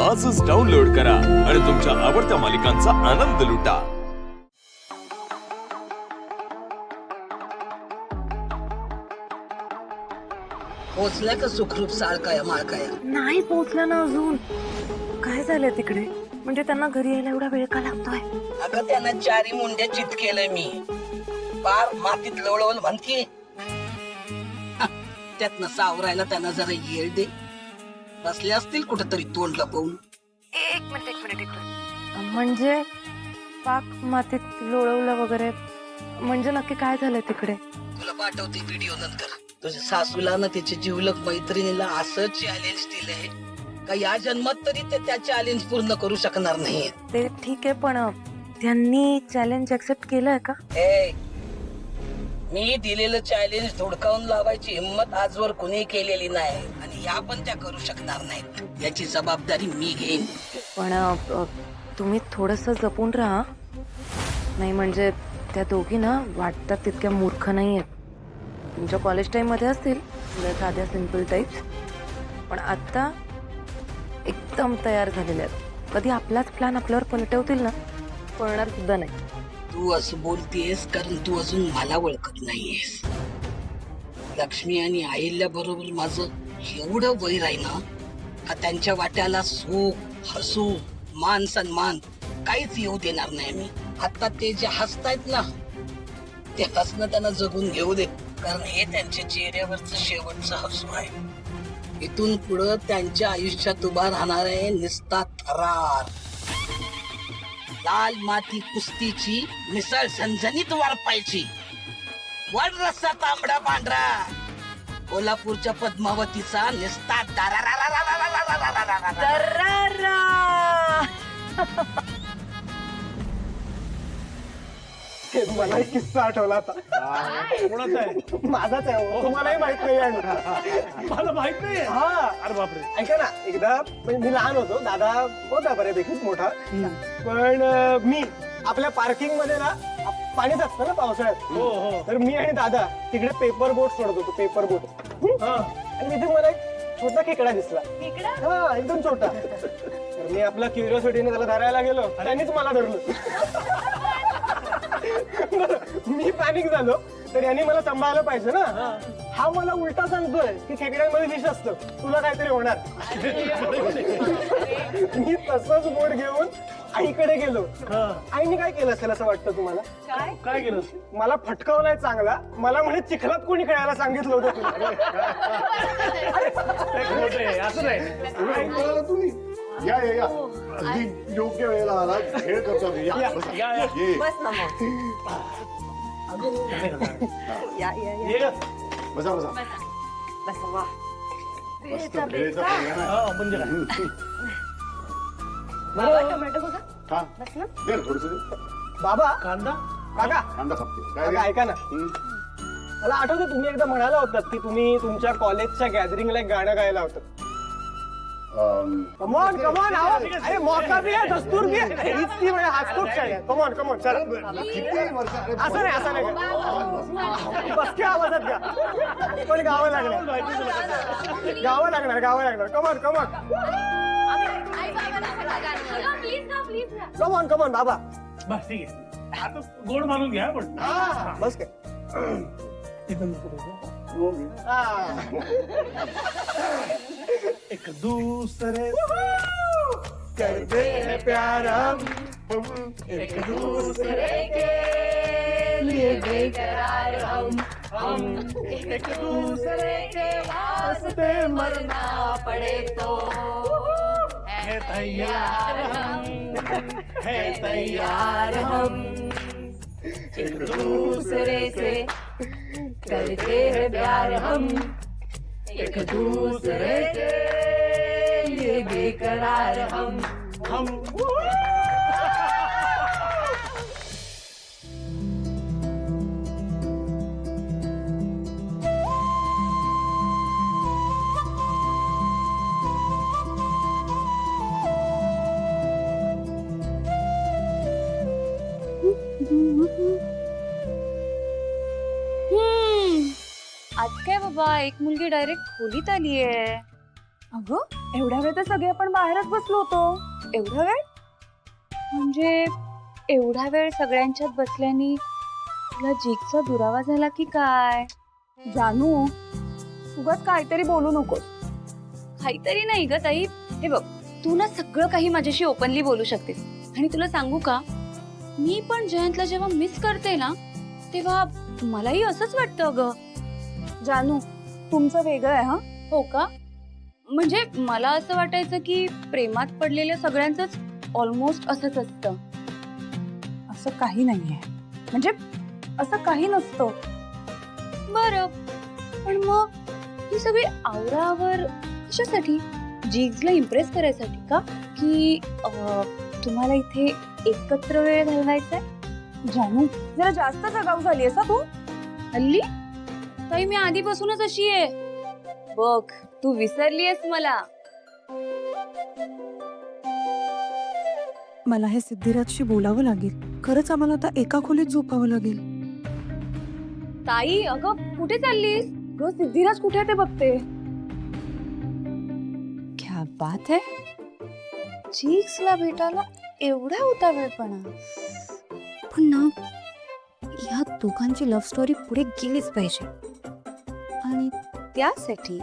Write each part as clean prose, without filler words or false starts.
आजच डाउनलोड करा आणि तुमच्या आवडत्या मालिकांचा आनंद लुटा। पोचला का सुखरूप साळकाया माळकाया? नाही पोहोचला ना अजून। काय झालं तिकडे? म्हणजे त्यांना घरी यायला एवढा वेळ का लागतोय? अगं त्यांना चारी मुंड्या चित केलंय मी, पार मातीत लवळवल म्हणते। त्यातनं सावरायला त्यांना जरा येळ दे। बसले असतील कुठेतरी तोंड लपवून। एक मिनिट म्हणजे पाक मातीत लोळवलं वगैरे, म्हणजे नक्की काय झालंय तिकडे? तुला पाठवते व्हिडिओ नंतर। तुझ्या सासूला ना तिच्या जीवलक मैत्रिणीला असं चॅलेंज दिलंय का या जन्मात तरी ते त्या चॅलेंज पूर्ण करू शकणार नाही। ते ठीक आहे, पण त्यांनी चॅलेंज एक्सेप्ट केलंय का? मी दिलेलं चॅलेंज धुडकावून लावायची हिंमत आजवर कुणी केलेली नाही आणि या पण त्या करू शकणार नाहीत। याची जबाबदारी मी घेईन। पण तुम्ही थोडस जपून राहा, नाही म्हणजे त्या दोघी ना वाटतात तितक्या मूर्ख नाहीयेत। तुमच्या कॉलेज टाइम मध्ये असतील साध्या सिंपल टाईप्स, पण आता एकदम तयार झालेले आहेत। कधी आपलाच प्लॅन आपल्यावर पलटवतील ना, कळणार सुद्धा नाही। तू असं बोलतेस कारण तू अजून मला ओळखत नाहीयेस। लक्ष्मी आणि अहिल्या बरोबर माझं एवढं वैर आहे ना का त्यांच्या वाट्याला सुख हसू मान सन्मान काहीच येऊ देणार नाही मी। आता ते जे हसतायत ना ते हसणं त्यांना जगून घेऊ दे, कारण हे त्यांच्या चेहऱ्यावरचं शेवटचं हसू आहे। इथून पुढं त्यांच्या आयुष्यात उभा राहणार आहे निस्ता थरार। लाल माती कुस्तीची मिसळ झणझणीत वारपायची, वड रस्सा तांबडा पांढरा, कोल्हापूरच्या पद्मावतीचा निस्ता मला एक किस्सा आठवला आता। कोणाचा आहे? माझाच आहे हो. तुम्हालाही माहित नाही आहे। मला माहित नाही। हा अरे बापरे। ऐका ना, एकदा म्हणजे मी लहान होतो, दादा होता बऱ्यापैकी मोठा, पण मी आपल्या पार्किंग मध्ये ना पाणीच असतं ना पावसाळ्यात, हो हो। तर मी आणि दादा तिकडे पेपर बोट सोडत होतो, पेपर बोट। आणि तिथे मला एक छोटा खेकडा दिसला। हा, एकदम छोटा। तर मी आपल्या क्युरिओसिटीने त्याला धरायला गेलो, त्यांनीच मला धरलं। मी पॅनिक झालो, तर यांनी मला सांभाळलं पाहिजे ना। हा मला उलटा सांगतोय की खेकड्यांमध्ये विष असतं, तुला काहीतरी होणार। मी तसंच बोट घेऊन आईकडे गेलो। आईने काय केलं असेल असं वाटतं तुम्हाला? काय केलं? मला फटकावलाय चांगला। मला म्हणे चिखलात कोणी खेळायला सांगितलं होतं तुला? असं नाही। तुम्ही या या या, अगदी योग्य वेळेला आला, खेळ करतो मी। या, बसा. ये. बस ना मग। ये ग. बसा बसा। बस वा। मस्त वेळेचा परिणाम आहे. म्हणजे काय? टोमॅटो बघा। हा, दे ना थोडंसं दे. बाबा, कांदा? काका, कांदा कापते काय काका रे? ऐका ना, मला आठवतं तुम्ही एकदा म्हणाला होतात की तुम्ही तुमच्या कॉलेजच्या गॅदरिंगला एक गाणं गायला होतं। कमॉन कमॉन, अरे मौका भी है, दस्तूर भी है, हीच ती म्हणजे हाच खूप छान आहे। कमॉन कमॉन, चला। किती वर्ष? अरे असं नाही, असं नाही, बसक्या आवाजात घ्या, पण गावं लागणार, गावं लागणार। कमॉन कमॉन कमॉन कमॉन बाबा। बस ठीक आहे, आता गोड मानून घ्या पण। हा, बस काय। हा. एक दूसरे करते हैं प्यार हम, एक दूसरे के लिए बेकरार हम एक दूसरे के वास्ते मरना पड़े तो है तैयार हम, है तैयार हम। एक दूसरे से करते हैं प्यार हम, एक दूसरे के लिए बेकरार हम। आज काय बाबा, एक मुलगी डायरेक्ट खोलीत आलीये। अगं एवढ्या वेळ तर सगळे आपण बाहेरच बसलो होतो. एवढा वेळ म्हणजे एवढा वेळ सगळ्यांच्यात बसल्याने तुला जीगचा दुरावा झाला की काय? जानू, उगाच काहीतरी बोलू नकोस. काहीतरी नाही ग ताई. हे बघ, तू ना सगळं काही माझ्याशी ओपनली बोलू शकतेस. आणि तुला सांगू का, मी पण जयंतला जेव्हा मिस करते ना तेव्हा मलाही असंच वाटतं ग. जानू, तुमचं वेगळं आहे. हा, हो का? म्हणजे मला असं वाटायचं की प्रेमात पडलेल्या सगळ्यांचंच ऑलमोस्ट असंच असतं. असं काही नाहीये. म्हणजे असं काही नसतं. बरं, पण मग ही सगळी आवरावर कशासाठी? जिग्सला इम्प्रेस करायसाठी का? की तुम्हाला इथे एकत्र वेळ घालवायचा आहे? जानू, जरा जास्त सगाऊ झाली आहेस तू हल्ली. ताई, मी आधीपासूनच अशी आहे. बघ, तू विसरलीयस मला. मला हे सिद्धिराजशी बोलावं लागेल. खरंच आम्हाला आता एका खोलीत झोपावं लागेल. ताई, अगं कुठे चाललीस? ग, सिद्धिराज कुठे ते बघते. क्या बात है. जिग्सला भेटायला एवढा उतावळपणा. पण ना, या दोघांची लव्ह स्टोरी पुढे गेलीच पाहिजे. आणि त्यासाठी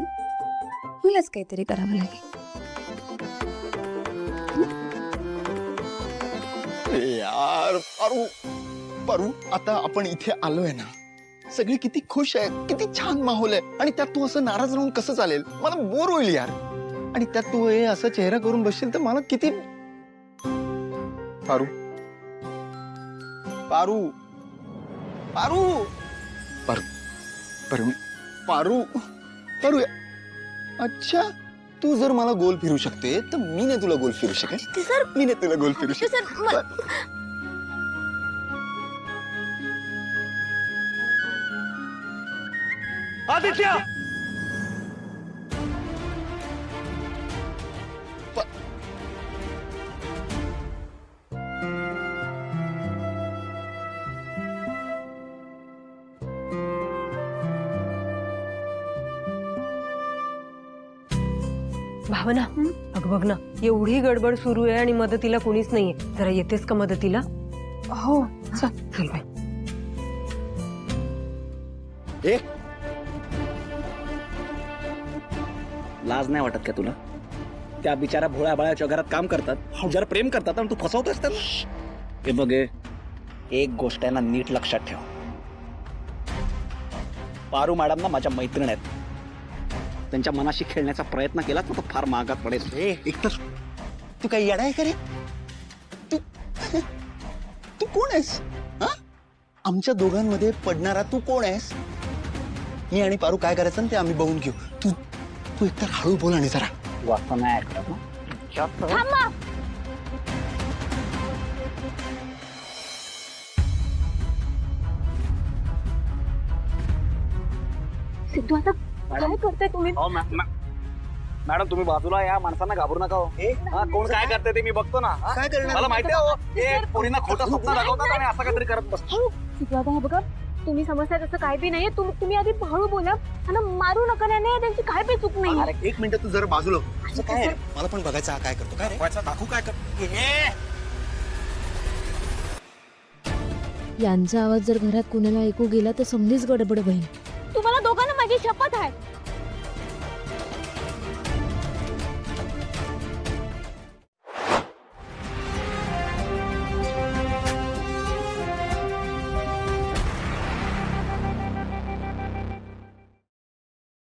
मलाच काहीतरी करावं लागेल. यार पारू, पारू, आता आपण इथे आलोय ना, सगळी किती खुश आहे, किती छान माहोल आहे. आणि त्यात तू असं नाराज राहून कसं चालेल? मला बोर होईल यार. आणि त्यात तू हे असं चेहरा करून बसशील तर मला किती. पारू, पारू, पारू, पारू, पारू, पारू, पारू. अच्छा, तू जर मला गोल फिरू शकते तर मी नाही तुला गोल फिरू शकेल. मी नाही तुला गोल फिरू शकते. आदित्य, भावना, अगं बघ ना, एवढी गडबड सुरू आहे आणि मदतीला कोणीच नाहीये. जरा येतेस का मदतीला? हो, चल बाई. लाज नाही वाटत का तुला? त्या बिचारा भोळ्या बाळ्याच्या घरात काम करतात, जरा प्रेम करतात आणि तू फसवतोस त्यांना. हे बघ, एक गोष्ट आहे ना, नीट लक्षात ठेव. पारू मॅडम ना माझ्या मैत्रीण आहेत. त्यांच्या मनाशी खेळण्याचा प्रयत्न केला तर फार महागात पडेल. एकतर तू काही येडा आहे का रे? तू तू कोण आहेस? हा, आमच्या दोघांमध्ये पडणारा तू कोण आहेस? मी आणि पारू काय करायचं ना ते आम्ही बघून घेऊ. तू तू एकतर हळू बोल आणि जरा वाचता नाही ऐकत ना. थांबा. सिद्धू, आता काय करताय तुम्ही? मॅडम, तुम्ही बाजूला या, माणसांना घाबरू नका. हा, कोण काय करते ते मी बघतो ना. काय करणार? मला माहिती आहे. हे पोरींना खोटं स्वप्न दाखवतात आणि असं काहीतरी करत बसतात. सिद्धू, आता हे बघा, तुम्ही समस्या तसं काय बी नाहीये. तुम्ही आधी हळू बोला आणि मारू नका. नाही, त्यांची काय बी चूक नाही. अरे, एक मिनिट, तू जरा बाजूला हो. असं काय रे? मला पण बघायचं हा काय करतो. काय रे? दाखवू काय करतो? यांचा आवाज जर घरात कुणाला ऐकू गेला तर समधीच गडबड होईल. तुम्हाला दोघांना माझी शपथ आहे.